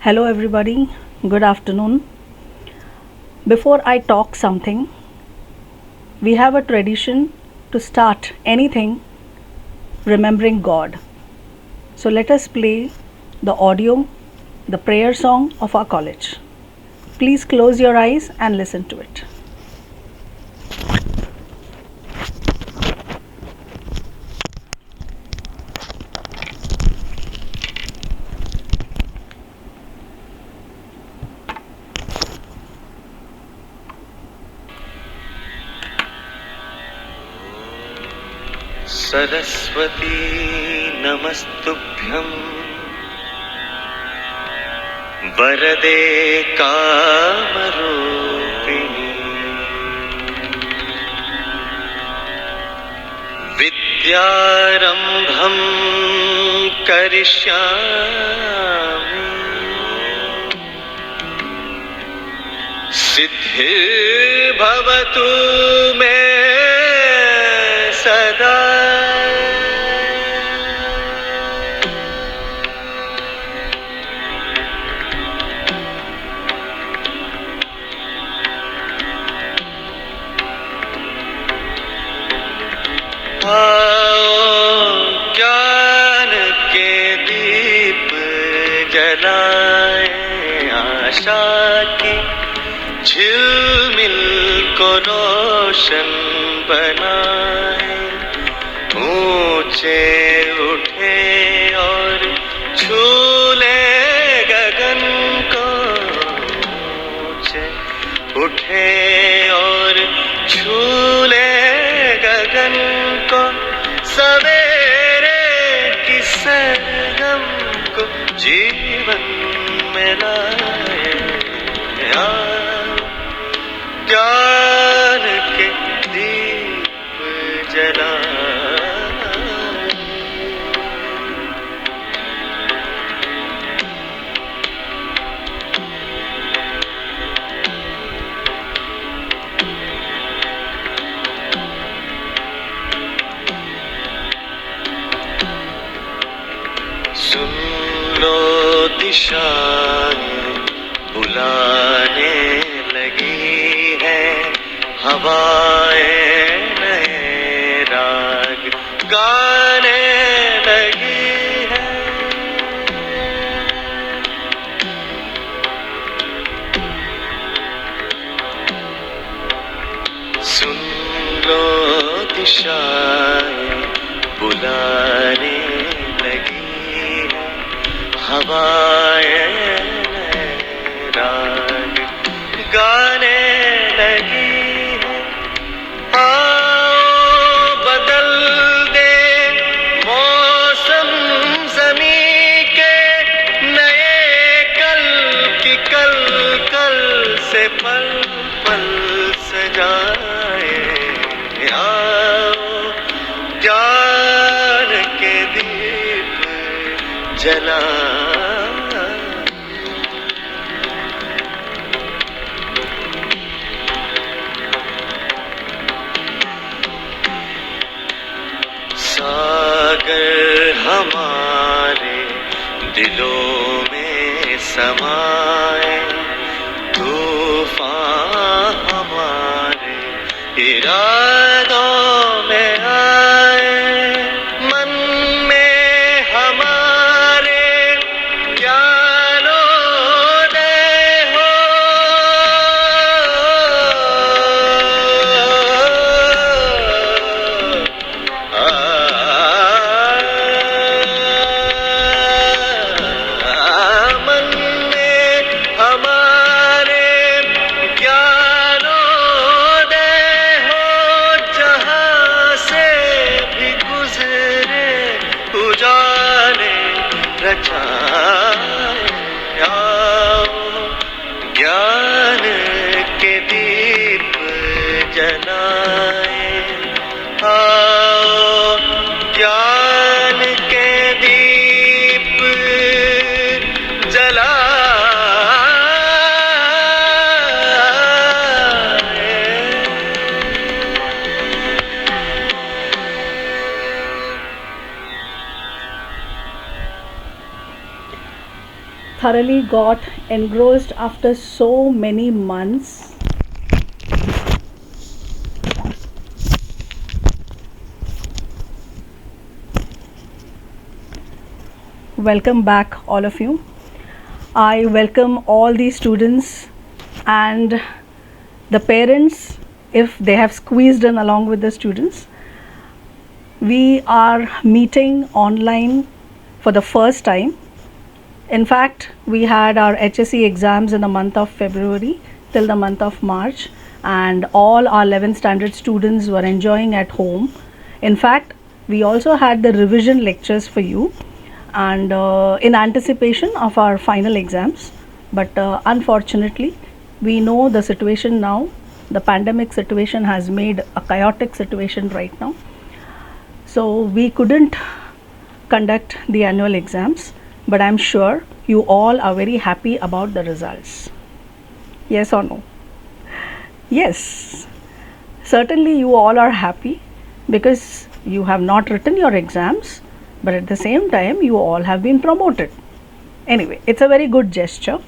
Hello, everybody. Good afternoon. Before I talk something, we have a tradition to start anything remembering God. So let us play the audio, the prayer song of our college. Please close your eyes and listen to it. Saraswati नमस्तुभ्यं वरदे कामरूपिणी विद्यारम्भं करिष्यामि सिद्धिर्भवतु मे सदा। ज्ञान के दीप जलाए, आशा की झिलमिल को रोशन बनाए, ऊंचे उठे और छू ले गगन को, ऊंचे उठे और छू ले गगन को, सवेरे की सरगम को जीवन में लाए, ज्ञान के दीप जलाए। सुन लो दिशाएं बुलाने लगी है, हवाएं नए राग गाने लगी है। सुन लो दिशाएं बुलाने लगी है, हवाएं नए राग गाने लगी है। आओ बदल दे मौसम ज़मीं के, नए कल की कल कल से पल पल सजाए, आओ ज्ञान के दीप जलाए। सागर हमारे दिलों में समाए, तूफान हमारे इरादों में आए, मन में हमारे ज्ञानोदय हो, मन में हमारे ज्ञानोदय हो, thoroughly got engrossed after so many months. Welcome back, all of you. I welcome all the students and the parents if they have squeezed in along with the students. We are meeting online for the first time. In fact, we had our HSC exams in the month of February till the month of March, and all our 11th standard students were enjoying at home. In fact, we also had the revision lectures for you and in anticipation of our final exams. But unfortunately, we know the situation now. The pandemic situation has made a chaotic situation right now. So we couldn't conduct the annual exams, but I'm sure you all are very happy about the results. Yes or no? Yes. Certainly you all are happy because you have not written your exams, but at the same time you all have been promoted. Anyway, it's a very good gesture.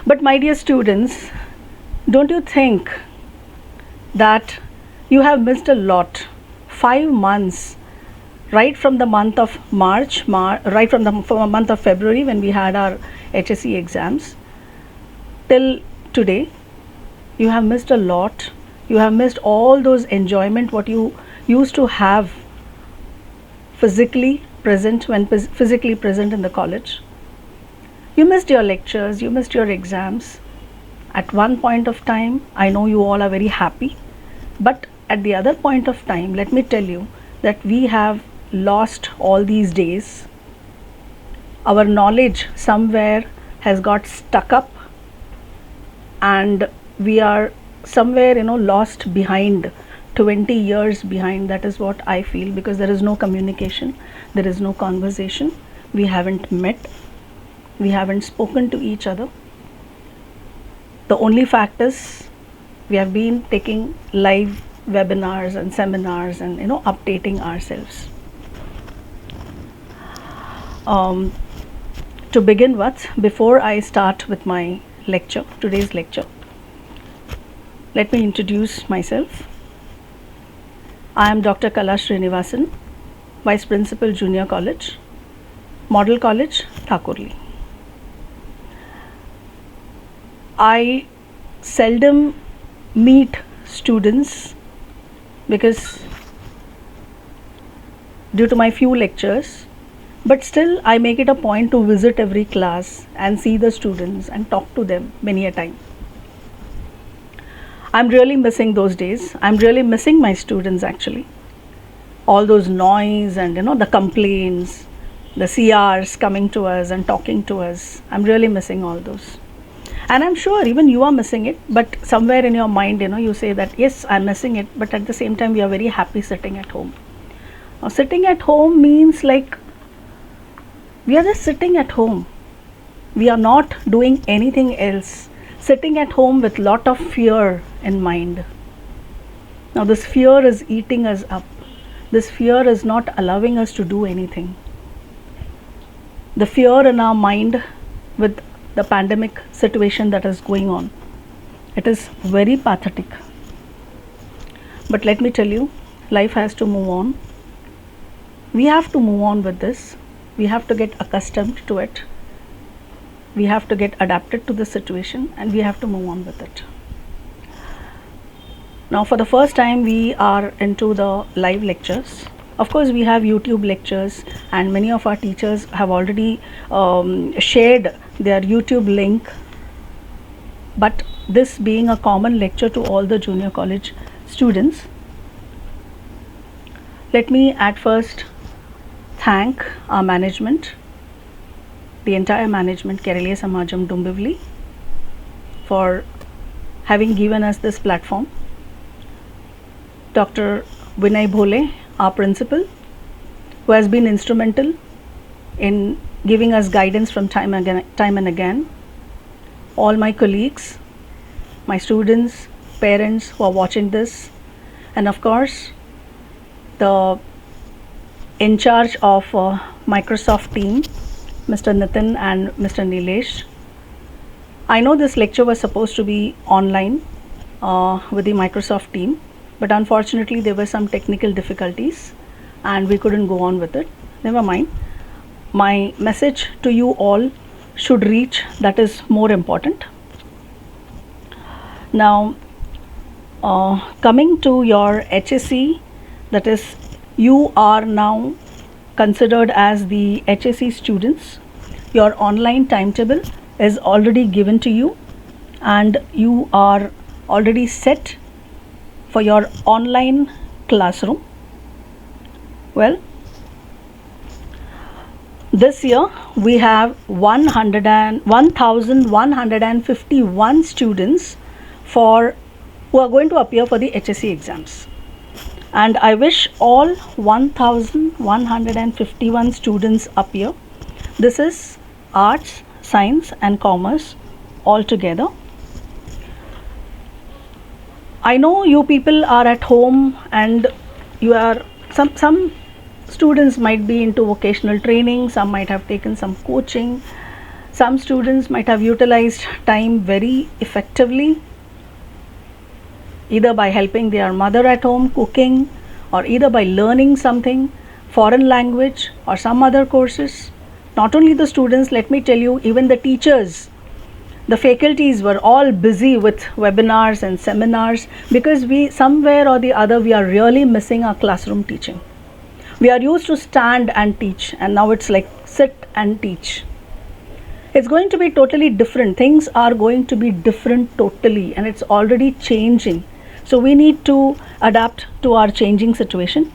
But my dear students, don't you think that you have missed a lot? 5 months, right from the month of March, right from the month of February when we had our HSC exams till today, you have missed a lot. You have missed all those enjoyment what you used to have physically present when physically present in the college. You missed your lectures, you missed your exams. At one point of time, I know you all are very happy, but at the other point of time, let me tell you that we have lost all these days. Our knowledge somewhere has got stuck up and we are somewhere, lost behind, 20 years behind. That is what I feel, because there is no communication, there is no conversation. We haven't met, we haven't spoken to each other. The only fact is we have been taking live webinars and seminars and updating ourselves. To begin with, before I start with my lecture, today's lecture, let me introduce myself. I am Dr. Kala Srinivasan, Vice Principal, Junior College, Model College, Thakurli. I seldom meet students because due to my few lectures, but still I make it a point to visit every class and see the students and talk to them many a time. I'm really missing those days. I'm really missing my students actually. All those noise and the complaints, the CRs coming to us and talking to us. I'm really missing all those. And I'm sure even you are missing it, but somewhere in your mind, you say that yes, I'm missing it, but at the same time we are very happy sitting at home. Now, sitting at home means like we are just sitting at home. We are not doing anything else. Sitting at home with lot of fear in mind. Now this fear is eating us up. This fear is not allowing us to do anything. The fear in our mind with the pandemic situation that is going on, it is very pathetic. But let me tell you, life has to move on. We have to move on with this. We have to get accustomed to it. We have to get adapted to the situation and we have to move on with it. Now for the first time we are into the live lectures. Of course we have YouTube lectures and many of our teachers have already shared their YouTube link, but this being a common lecture to all the junior college students, let me at first thank our management, the entire management, Kerala Samajam Dombivli, for having given us this platform. Dr. Vinay Bhole, our principal, who has been instrumental in giving us guidance from time and again. All my colleagues, my students, parents who are watching this, and of course the in charge of Microsoft team, Mr. Nitin and Mr. Nilesh. I know this lecture was supposed to be online with the Microsoft team, but unfortunately there were some technical difficulties and we couldn't go on with it. Never mind. My message to you all should reach, that is more important. Now, coming to your HSC, that is, you are now considered as the HSC students. Your online timetable is already given to you and you are already set for your online classroom. Well, this year we have 1,151 students who are going to appear for the HSC exams. And I wish all 1,151 students appear. This is arts, science and commerce all together. I know you people are at home and you are, some students might be into vocational training, some might have taken some coaching, some students might have utilized time very effectively, either by helping their mother at home cooking, or either by learning something, foreign language or some other courses. Not only the students, let me tell you, even the teachers, the faculties were all busy with webinars and seminars, because we, somewhere or the other, we are really missing our classroom teaching. We are used to stand and teach, and now it's like sit and teach. It's going to be totally different. Things are going to be different totally, and it's already changing. So we need to adapt to our changing situation.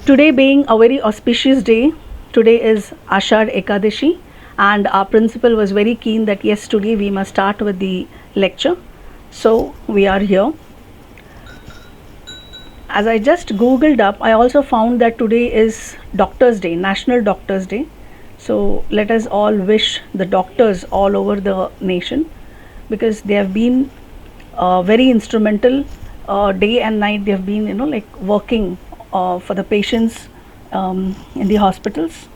Today being a very auspicious day, today is Ashad Ekadashi, and our principal was very keen that yes, today we must start with the lecture. So we are here. As I just googled up, I also found that today is Doctors' Day, National Doctors' Day. So let us all wish the doctors all over the nation, because they have been very instrumental day and night. They have been, like working for the patients in the hospitals.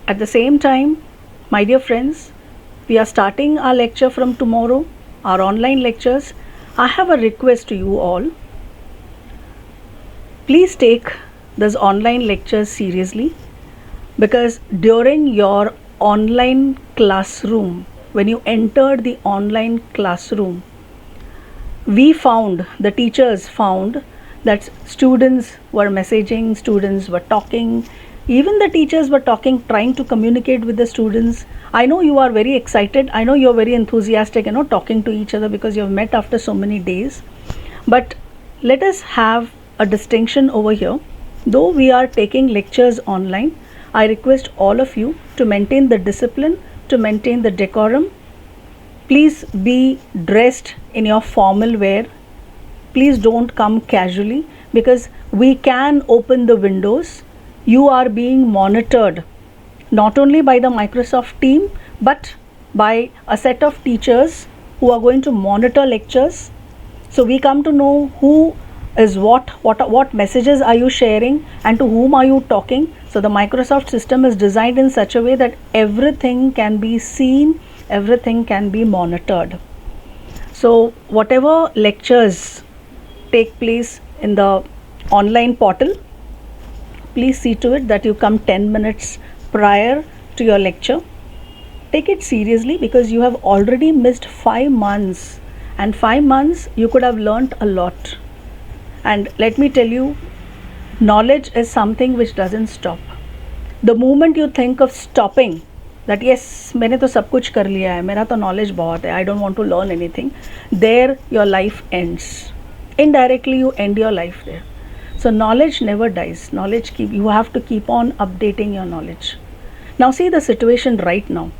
At the same time, my dear friends, we are starting our lecture from tomorrow, our online lectures. I have a request to you all. Please take these online lectures seriously, because during your online classroom, when you entered the online classroom, the teachers found that students were messaging, students were talking, even the teachers were talking, trying to communicate with the students. I know you are very excited, I know you are very enthusiastic, talking to each other because you have met after so many days. But let us have a distinction over here. Though we are taking lectures online, I request all of you to maintain the discipline, to maintain the decorum. Please be dressed in your formal wear. Please don't come casually, because we can open the windows. You are being monitored not only by the Microsoft team, but by a set of teachers who are going to monitor lectures. So we come to know who is what messages are you sharing and to whom are you talking. So the Microsoft system is designed in such a way that everything can be seen, everything can be monitored. So whatever lectures take place in the online portal, please see to it that you come 10 minutes prior to your lecture. Take it seriously, because you have already missed 5 months, and 5 months you could have learnt a lot. And let me tell you, knowledge is something which doesn't stop. The moment you think of stopping, that yes, मैंने तो सब कुछ कर लिया है, मेरा तो knowledge बहुत है, I don't want to learn anything, there your life ends. Indirectly you end your life there. So knowledge never dies. You have to keep on updating your knowledge. Now see the situation right now.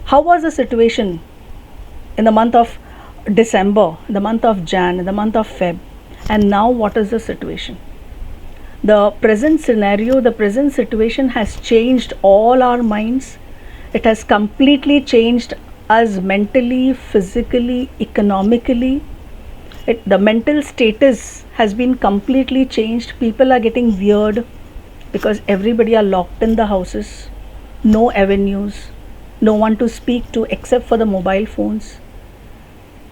How was the situation in the month of December, the month of Jan, the month of Feb? And now what is the situation? The present scenario, the present situation has changed all our minds. It has completely changed us mentally, physically, economically. The mental status has been completely changed. People are getting weird because everybody are locked in the houses, no avenues, no one to speak to except for the mobile phones.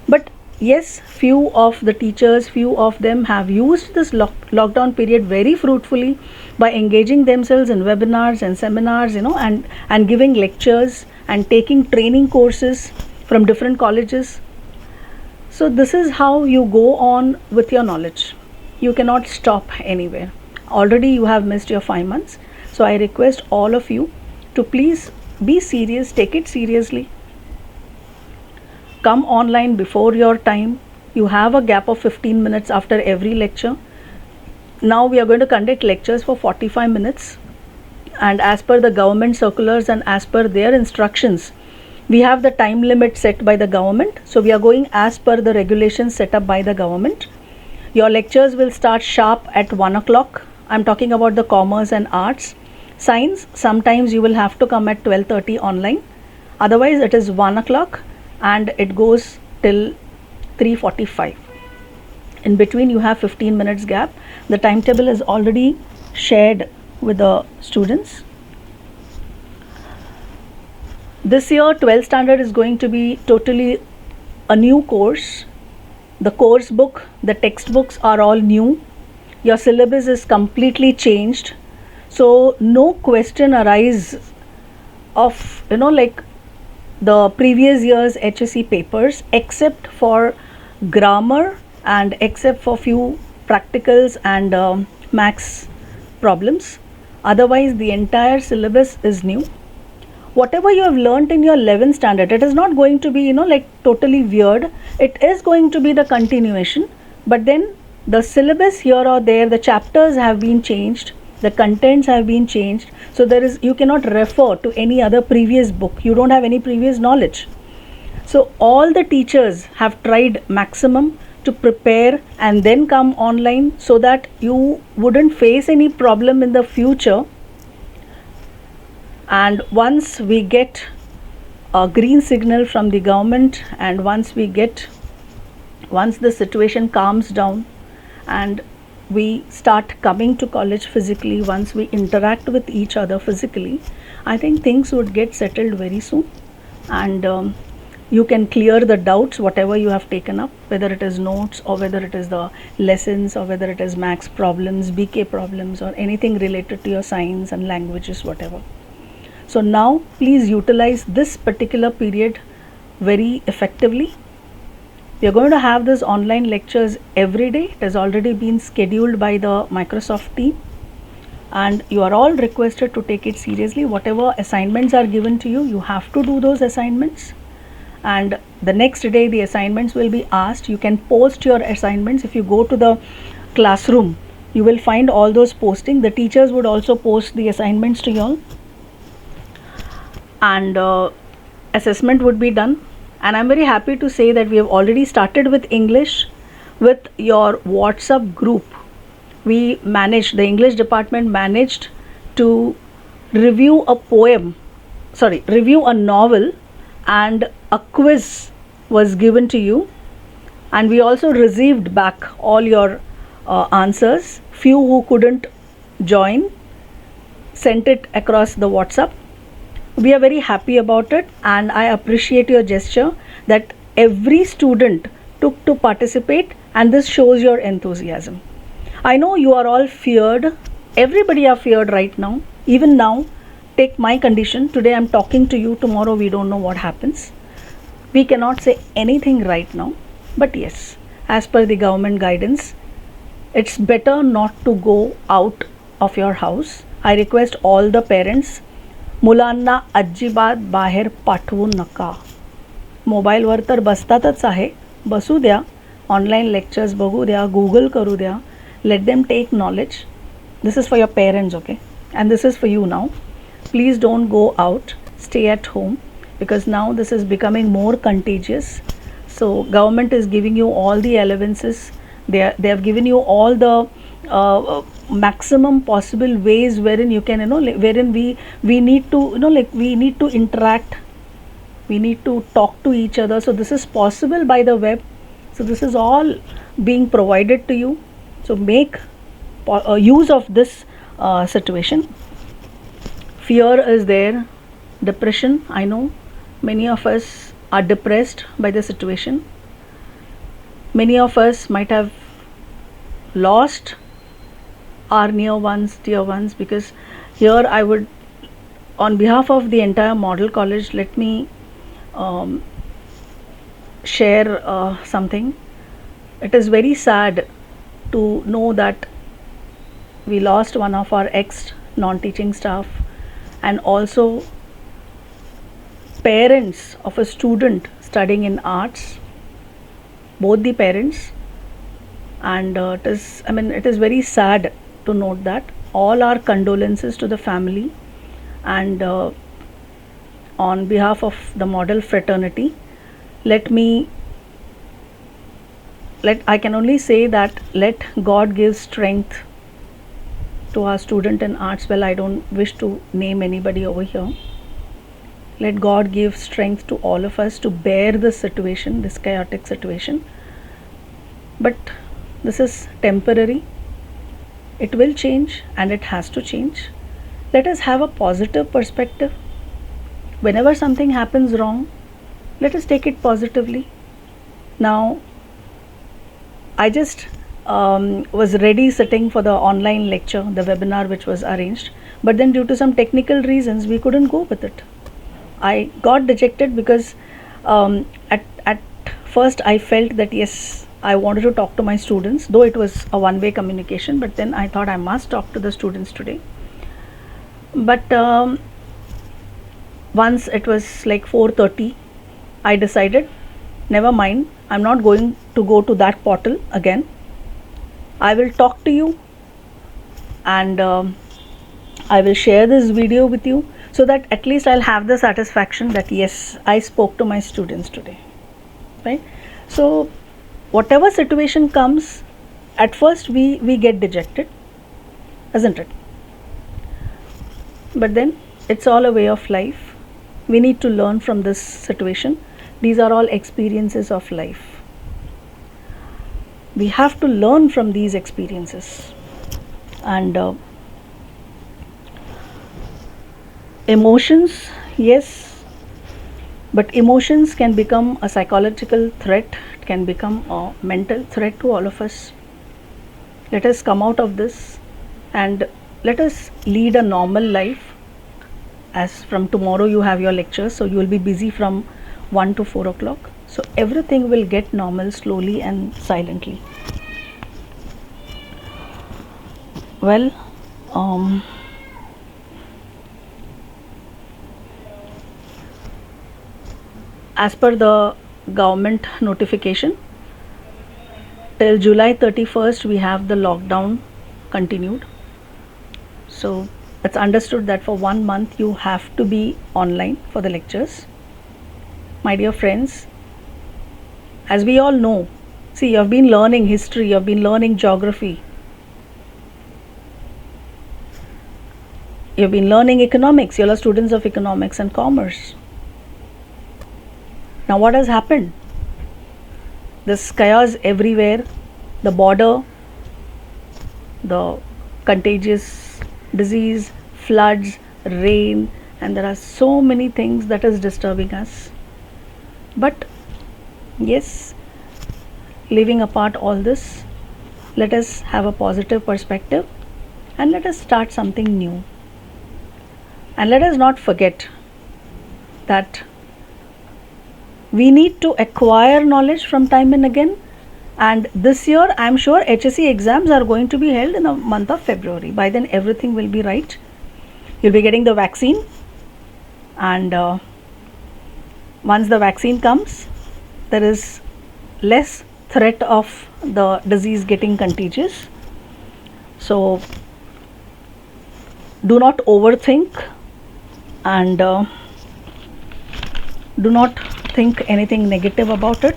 But yes, few of the teachers, few of them have used this lockdown period very fruitfully by engaging themselves in webinars and seminars, and giving lectures and taking training courses from different colleges. So this is how you go on with your knowledge. You cannot stop anywhere. Already you have missed your 5 months. So I request all of you to please be serious, take it seriously. Come online before your time. You have a gap of 15 minutes after every lecture. Now we are going to conduct lectures for 45 minutes. And as per the government circulars and as per their instructions, we have the time limit set by the government. So we are going as per the regulations set up by the government. Your lectures will start sharp at 1 o'clock. I'm talking about the commerce and arts. Science, sometimes you will have to come at 12:30 online. Otherwise, it is 1 o'clock and it goes till 3:45. In between, you have 15 minutes gap. The timetable is already shared with the students. This year 12th standard is going to be totally a new course. The course book, the textbooks are all new. Your syllabus is completely changed. So no question arises of like the previous year's HSC papers except for grammar and except for few practicals and maths problems. Otherwise the entire syllabus is new. Whatever you have learnt in your 11th standard, it is not going to be like totally weird. It is going to be the continuation, but then the syllabus here or there, the chapters have been changed, the contents have been changed. So you cannot refer to any other previous book. You don't have any previous knowledge. So all the teachers have tried maximum to prepare and then come online so that you wouldn't face any problem in the future. And once we get a green signal from the government and once the situation calms down and we start coming to college physically, once we interact with each other physically, I think things would get settled very soon. And you can clear the doubts, whatever you have taken up, whether it is notes or whether it is the lessons or whether it is maths problems, BK problems or anything related to your science and languages, whatever. So now please utilize this particular period very effectively. We are going to have these online lectures every day. It has already been scheduled by the Microsoft team and you are all requested to take it seriously. Whatever assignments are given to you, you have to do those assignments. And the next day the assignments will be asked. You can post your assignments. If you go to the classroom, you will find all those posting. The teachers would also post the assignments to you all. And assessment would be done. And I'm very happy to say that we have already started with English with your WhatsApp group. The English department managed to review a novel, and a quiz was given to you. And we also received back all your answers. Few who couldn't join sent it across the WhatsApp. We are very happy about it and I appreciate your gesture that every student took to participate, and this shows your enthusiasm. I know you are all feared. Everybody are feared right now. Even now, take my condition. Today I'm talking to you. Tomorrow we don't know what happens. We cannot say anything right now. But yes, as per the government guidance, it's better not to go out of your house. I request all the parents, मुलांना अजिबात बाहेर पाठवू नका. मोबाईलवर तर बसतातच आहे, बसू द्या, online lectures बघू द्या, गूगल करू द्या. Let them take knowledge. This is for your parents, okay, and this is for you now. Please don't go out, stay at home, because now this is becoming more contagious. So government is giving you all the allowances. They have given you all the maximum possible ways wherein you can, wherein we need to, we need to interact, we need to talk to each other. So this is possible by the web. So this is all being provided to you. So make use of this situation. Fear is there, depression. I know many of us are depressed by the situation. Many of us might have lost our near ones, dear ones, because here I would, on behalf of the entire Model College, let me share something. It is very sad to know that we lost one of our ex non-teaching staff, and also parents of a student studying in arts, both the parents. And it is very sad to note that. All our condolences to the family, and on behalf of the model fraternity, I can only say that let God give strength to our student in arts. Well, I don't wish to name anybody over here. Let God give strength to all of us to bear this situation, this chaotic situation. But this is temporary. It will change, and it has to change. Let us have a positive perspective. Whenever something happens wrong, let us take it positively. Now, I just was ready sitting for the online lecture, the webinar which was arranged, but then due to some technical reasons we couldn't go with it. I got dejected because at first I felt that yes, I wanted to talk to my students, though it was a one-way communication, but then I thought I must talk to the students today. But once it was like 4:30, I decided, never mind, I'm not going to go to that portal again. I will talk to you, and I will share this video with you, so that at least I'll have the satisfaction that yes, I spoke to my students today, right? So whatever situation comes, at first we get dejected, isn't it? But then it's all a way of life. We need to learn from this situation. These are all experiences of life. We have to learn from these experiences. And emotions, yes, but emotions can become a psychological threat. It can become a mental threat to all of us. Let us come out of this, and let us lead a normal life. As from tomorrow you have your lectures, so you will be busy from 1 to 4 o'clock. So everything will get normal slowly and silently. Well, as per the government notification, till July 31st we have the lockdown continued. So it's understood that for 1 month you have to be online for the lectures. My dear friends, as we all know, see, you have been learning history, you have been learning geography, you have been learning economics, you all are students of economics and commerce. Now what has happened? This chaos everywhere, the border, the contagious disease, floods, rain, and there are so many things that is disturbing us. But yes, leaving apart all this, let us have a positive perspective, and let us start something new. And let us not forget that we need to acquire knowledge from time and again. And this year, I am sure HSC exams are going to be held in the month of February. By then, everything will be right. You'll be getting the vaccine, and once the vaccine comes, there is less threat of the disease getting contagious. So do not overthink, and do not think anything negative about it.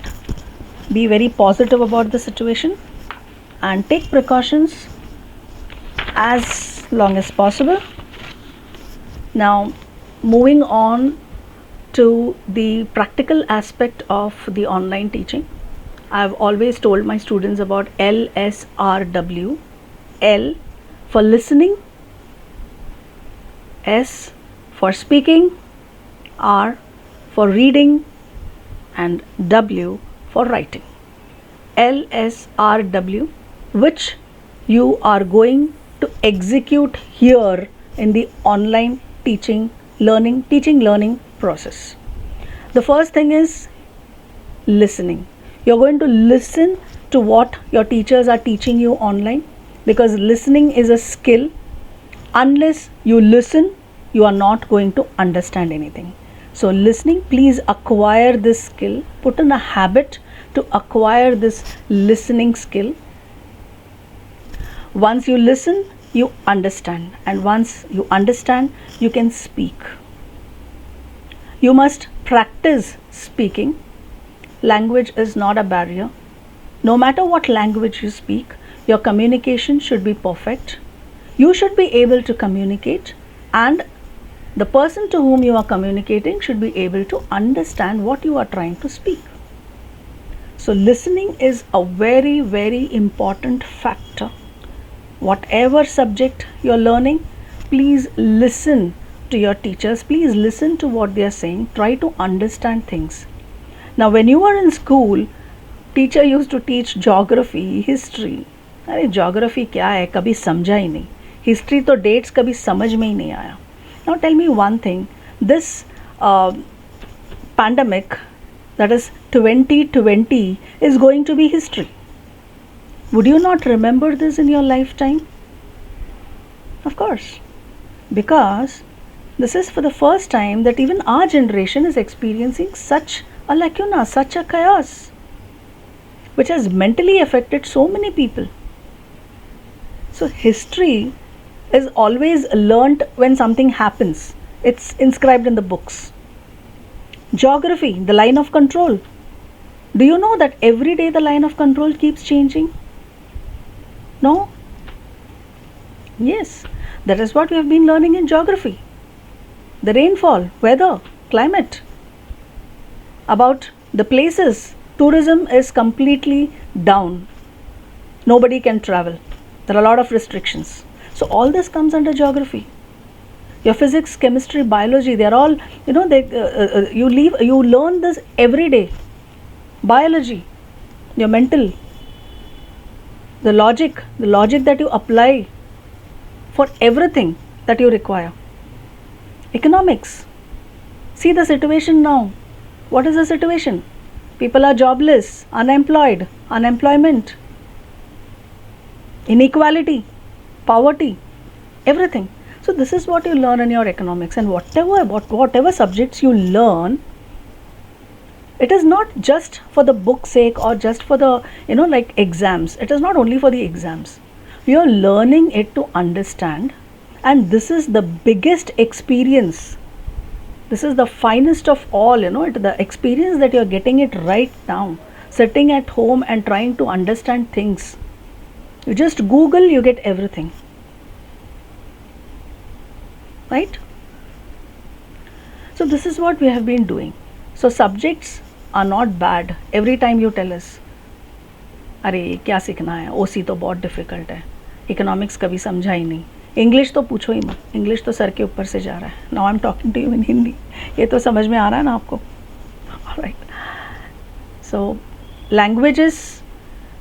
Be very positive about the situation and take precautions as long as possible. Now, moving on to the practical aspect of the online teaching, I've always told my students about LSRW. L for listening, S for speaking, R for reading, and W for writing. LSRW, which you are going to execute here in the online teaching learning process. The first thing is listening. You're going to listen to what your teachers are teaching you online, because listening is a skill. Unless you listen, you are not going to understand anything. So listening, please acquire this skill. Put in a habit to acquire this listening skill. Once you listen, you understand, and once you understand, you can speak. You must practice speaking. Language is not a barrier. No matter what language you speak, your communication should be perfect. You should be able to communicate, and the person to whom you are communicating should be able to understand what you are trying to speak. So listening is a very, very important factor. Whatever subject you're learning, please listen to your teachers. Please listen to what they are saying. Try to understand things. Now, when you were in school, teacher used to teach geography, history. अरे geography क्या है, कभी समझा ही नहीं. History तो dates कभी समझ में ही नहीं आया. Now tell me one thing. This pandemic, that is 2020, is going to be history. Would you not remember this in your lifetime? Of course, because this is for the first time that even our generation is experiencing such a lacuna, such a chaos, which has mentally affected so many people. So history is always learnt when something happens. It's inscribed in the books. Geography, the line of control. Do you know that every day the line of control keeps changing? No? Yes, that is what we have been learning in geography. The rainfall, weather, climate. About the places, tourism is completely down. Nobody can travel. There are a lot of restrictions. So all this comes under geography. Your physics, chemistry, biology, they are all, you learn this every day. Biology, your mental, the logic that you apply for everything that you require. Economics. See the situation now. What is the situation? People are jobless, unemployed, unemployment, inequality, poverty, everything. So this is what you learn in your economics, and whatever subjects you learn, it is not just for the book's sake or just for the exams. It is not only for the exams. You are learning it to understand, and this is the biggest experience. This is the finest of all, the experience that you are getting it right now, sitting at home and trying to understand things. You just Google, you get everything. Right? So this is what we have been doing. So subjects are not bad. Every time you tell us, अरे क्या सीखना है, ओसी तो बहुत difficult है, economics कभी समझा ही नहीं, इंग्लिश तो पूछो ही मत, इंग्लिश तो सर के ऊपर से जा रहा है. Now I am talking to you in Hindi. ये तो समझ में आ रहा है ना आपको? Right. So languages,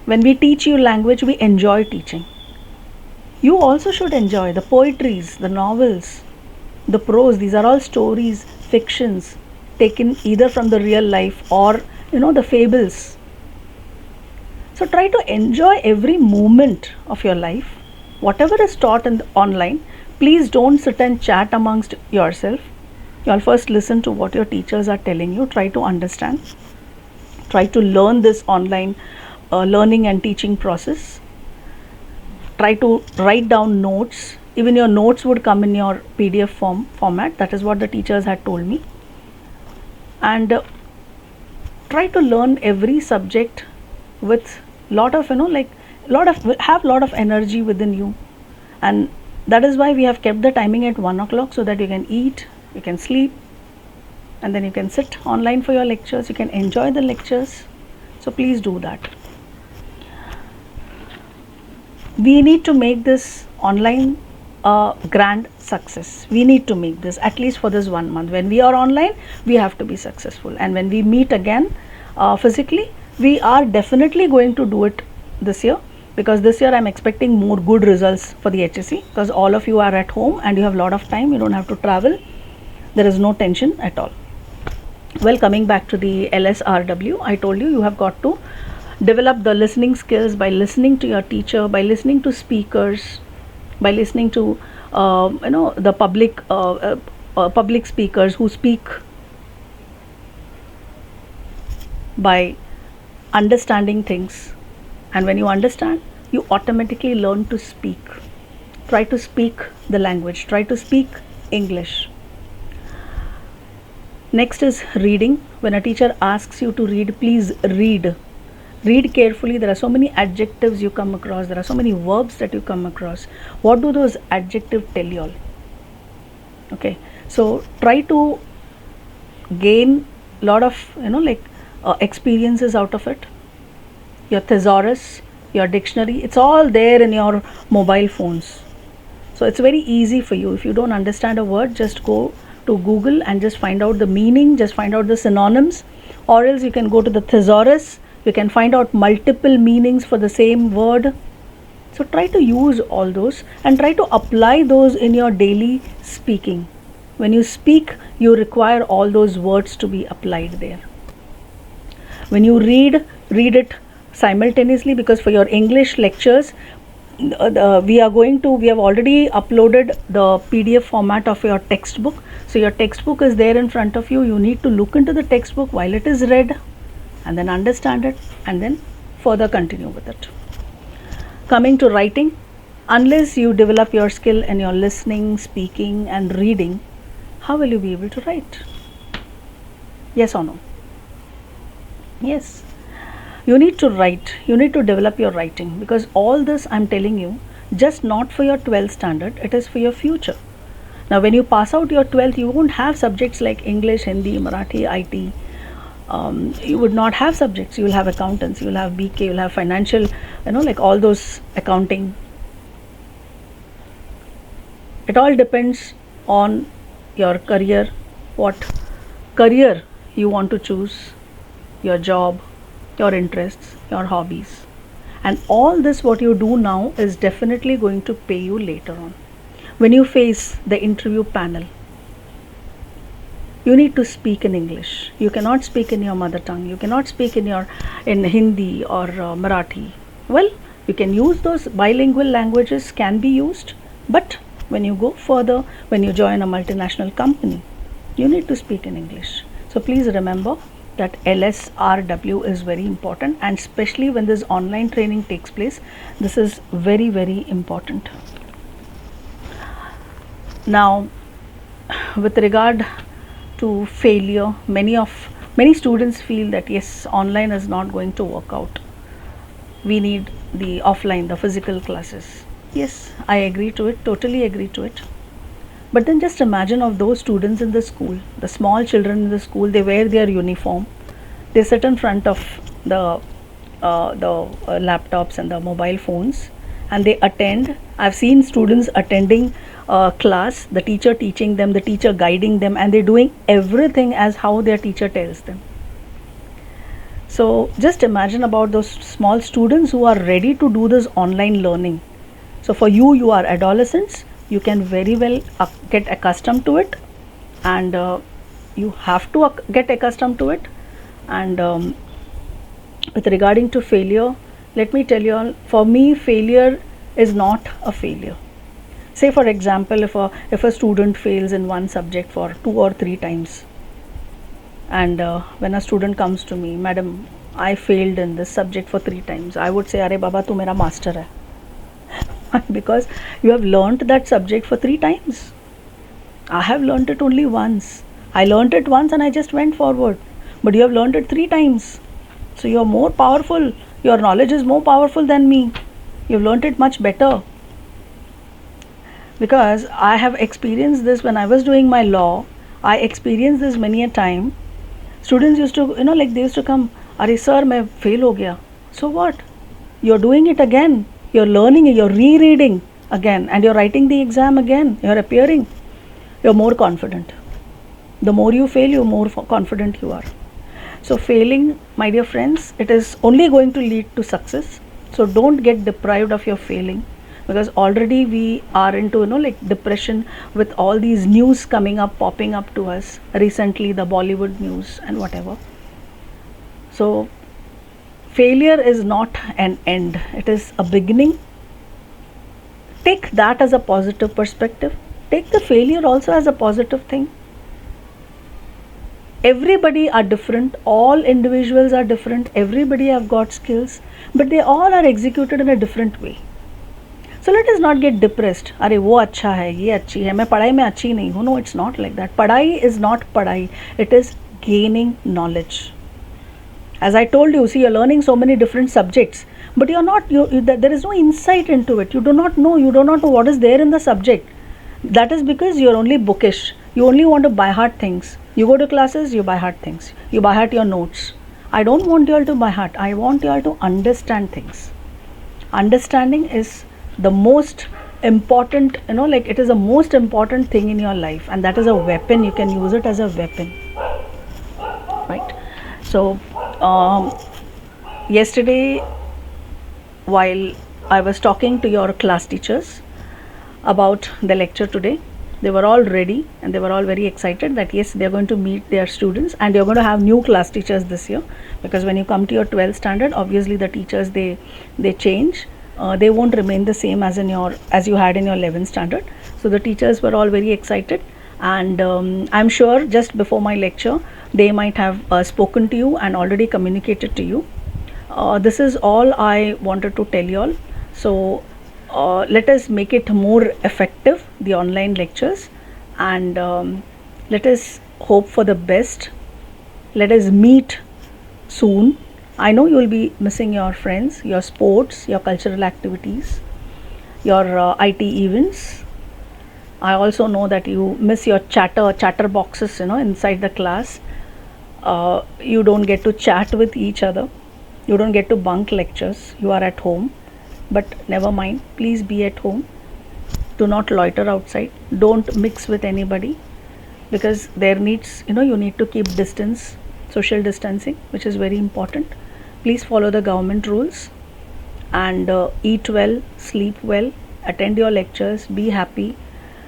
when we teach you language, we enjoy teaching. You also should enjoy the poetries, the novels, the prose. These are all stories, fictions, taken either from the real life or the fables. So try to enjoy every moment of your life. Whatever is taught in the online, please don't sit and chat amongst yourself. You'll first listen to what your teachers are telling you. Try to understand. Try to learn this online learning and teaching process. Try to write down notes. Even your notes would come in your PDF format. That is what the teachers had told me. And try to learn every subject with lot of have lot of energy within you. And that is why we have kept the timing at 1 o'clock, so that you can eat, you can sleep, and then you can sit online for your lectures. You can enjoy the lectures. So please do that. We need to make this online a grand success. We need to make this at least for this 1 month. When we are online, we have to be successful, and when we meet again physically, we are definitely going to do it this year, because this year I'm expecting more good results for the HSC, because all of you are at home and you have a lot of time. You don't have to travel. There is no tension at all. Well, coming back to the LSRW, I told you, you have got to develop the listening skills by listening to your teacher, by listening to speakers, by listening to the public speakers who speak, by understanding things. And when you understand, you automatically learn to speak. Try to speak the language, try to speak English. Next is reading. When a teacher asks you to read, please read. Read carefully. There are so many adjectives you come across, there are so many verbs that you come across. What do those adjectives tell you all? Okay, so try to gain a lot of experiences out of it. Your thesaurus, your dictionary, it's all there in your mobile phones. So it's very easy for you. If you don't understand a word, just go to Google and just find out the meaning, just find out the synonyms, or else you can go to the thesaurus. You can find out multiple meanings for the same word. So try to use all those and try to apply those in your daily speaking. When you speak, you require all those words to be applied there. When you read it simultaneously, because for your English lectures, we have already uploaded the PDF format of your textbook. So your textbook is there in front of you. You need to look into the textbook while it is read, and then understand it, and then further continue with it. Coming to writing, unless you develop your skill in your listening, speaking and reading, how will you be able to write? Yes or no? Yes. You need to write, you need to develop your writing, because all this I'm telling you, just not for your 12th standard, it is for your future. Now when you pass out your 12th, you won't have subjects like English, Hindi, Marathi, IT. You would not have subjects. You will have accountants, you will have BK, you will have financial, like all those accounting. It all depends on your career, what career you want to choose, your job, your interests, your hobbies. And all this what you do now is definitely going to pay you later on. When you face the interview panel, you need to speak in English. You cannot speak in your mother tongue. You cannot speak in Hindi or Marathi. Well, you can use those bilingual languages, can be used, but when you go further, when you join a multinational company, you need to speak in English. So please remember that LSRW is very important, and especially when this online training takes place, this is very, very important. Now, with regard to failure, many students feel that yes, online is not going to work out. We need the offline, the physical classes. Yes, I agree to it, totally agree to it. But then just imagine of those students in the school, the small children in the school, they wear their uniform, they sit in front of the laptops and the mobile phones, and they attend. I've seen students attending class, the teacher teaching them, the teacher guiding them, and they're doing everything as how their teacher tells them. So just imagine about those small students who are ready to do this online learning. So for you, you are adolescents, you can very well get accustomed to it, and you have to get accustomed to it. And with regarding to failure, let me tell you all, for me failure is not a failure. Say for example, if a student fails in one subject for 2 or 3 times, and when a student comes to me, madam, I failed in this subject for 3 times, I would say, Are Baba, tu mera master hai. Because you have learnt that subject for 3 times. I have learnt it only once. I learnt it once and I just went forward. But you have learnt it 3 times. So you are more powerful. Your knowledge is more powerful than me. You have learnt it much better. Because I have experienced this when I was doing my law. I experienced this many a time. Students used to, they used to come, अरे sir मैं fail हो गया, so what? You're doing it again, you're learning, you're rereading again, and you're writing the exam again, you're appearing, you're more confident. The more you fail, you're more confident you are. So failing, my dear friends, it is only going to lead to success. So don't get deprived of your failing, because already we are into like depression with all these news coming up, popping up to us recently, the Bollywood news and whatever. So failure is not an end, it is a beginning. Take that as a positive perspective, take the failure also as a positive thing. Everybody are different, all individuals are different, everybody have got skills, but they all are executed in a different way. So let us not get depressed. अरे वो अच्छा है, ये अच्छी है, मैं पढ़ाई में अच्छी नहीं हूँ. No, it's not like that. पढ़ाई is not पढ़ाई. It is gaining knowledge. As I told you, see, you're learning so many different subjects, but you're not. There is no insight into it. You do not know. You do not know what is there in the subject. That is because you're only bookish. You only want to by heart things. You go to classes, you by heart things. You by heart your notes. I don't want you all to by heart. I want you all to understand things. Understanding is the most important, like it is the most important thing in your life, and that is a weapon. You can use it as a weapon, right? So yesterday, while I was talking to your class teachers about the lecture today, they were all ready and they were all very excited that yes, they are going to meet their students, and you're going to have new class teachers this year, because when you come to your 12th standard, obviously the teachers they change. They won't remain the same as you had in your 11th standard. So the teachers were all very excited, and I'm sure just before my lecture they might have spoken to you and already communicated to you. This is all I wanted to tell you all. So let us make it more effective, the online lectures, and let us hope for the best. Let us meet soon. I know you will be missing your friends, your sports, your cultural activities, your IT events. I also know that you miss your chatter boxes, inside the class. You don't get to chat with each other. You don't get to bunk lectures. You are at home. But never mind. Please be at home. Do not loiter outside. Don't mix with anybody, because there needs, you need to keep distance, social distancing, which is very important. Please follow the government rules, and eat well, sleep well, attend your lectures, be happy,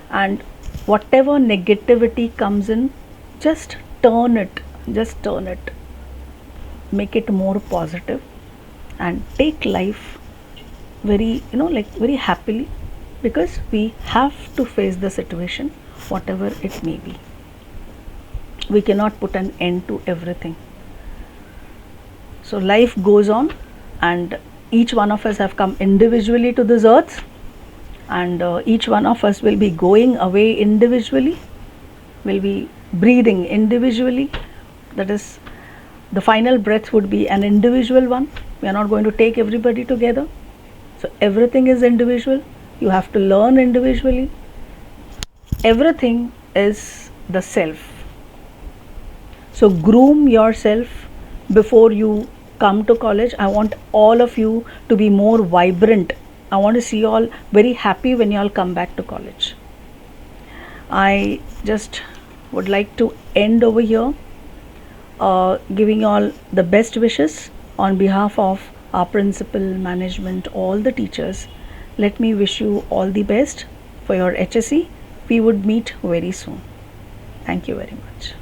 and whatever negativity comes in, just turn it, make it more positive, and take life very, very happily, because we have to face the situation, whatever it may be. We cannot put an end to everything. So life goes on, and each one of us have come individually to this earth, and each one of us will be going away individually, will be breathing individually. That is, the final breath would be an individual one. We are not going to take everybody together. So everything is individual. You have to learn individually. Everything is the self. So groom yourself before you come to college. I want all of you to be more vibrant. I want to see you all very happy when you all come back to college. I just would like to end over here, giving you all the best wishes on behalf of our principal, management, all the teachers. Let me wish you all the best for your HSC. We would meet very soon. Thank you very much.